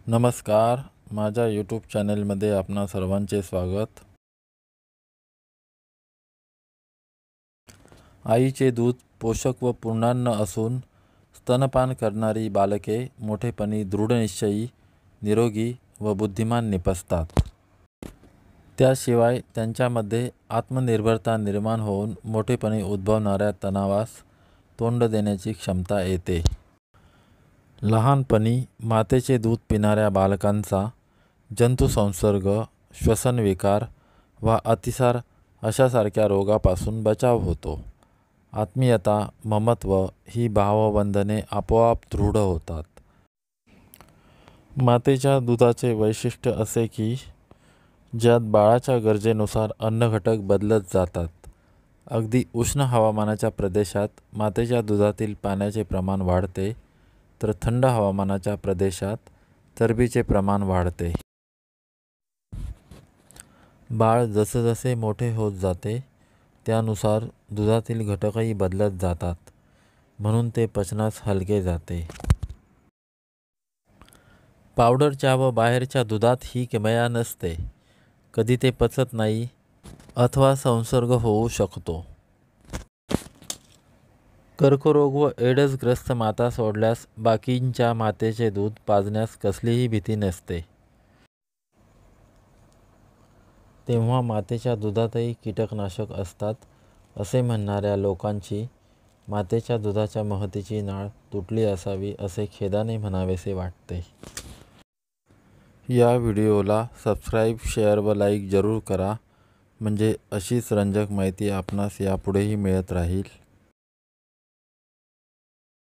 नमस्कार, माझ्या यूट्यूब चॅनलमध्ये आपणा सर्वांचे स्वागत। आईचे दूध पोषक व पूर्णान्न असून स्तनपान करणारी बालके मोठेपणी दृढनिश्चयी, निरोगी व बुद्धिमान निपजतात। त्याशिवाय त्यांच्यामध्ये आत्मनिर्भरता निर्माण होऊन मोठेपणी उद्भवणाऱ्या तणावास तोंड देण्याची क्षमता येते। लहानपणी मातेचे दूध पिणाऱ्या बालकांचा जंतुसंसर्ग, श्वसनविकार व अतिसार अशासारख्या रोगापासून बचाव होतो। आत्मीयता, ममत्व ही भावबंधने आपोआप दृढ होतात। मातेच्या दुधाचे वैशिष्ट्य असे की ज्यात बाळाच्या गरजेनुसार अन्नघटक बदलत जातात। अगदी उष्ण हवामानाच्या प्रदेशात मातेच्या दुधातील पाण्याचे प्रमाण वाढते, तर थंड हवामानाच्या प्रदेशात चरबीचे प्रमाण वाढते। बाळ जसजसे मोठे होत जाते त्यानुसार दुधातील घटकही बदलत जातात, म्हणून ते पचनास हलके जाते। पावडरच्या व बाहेरच्या दुधात ही किमया नसते, कधी ते पचत नाही अथवा संसर्ग होऊ शकतो। कर्करोग व एड्सग्रस्त माता सोडल्यास बाकींच्या मातेचे दूध पाजण्यास कसलीही भीती नसते। तेव्हा मातेच्या दुधातही कीटकनाशक असतात असे म्हणणाऱ्या लोकांची मातेच्या दुधाच्या महतीची नाळ तुटली असावी असे खेदाने म्हणावेसे वाटते। या व्हिडिओला सबस्क्राईब, शेअर व लाईक जरूर करा, म्हणजे अशीच रंजक माहिती आपणास यापुढेही मिळत राहील।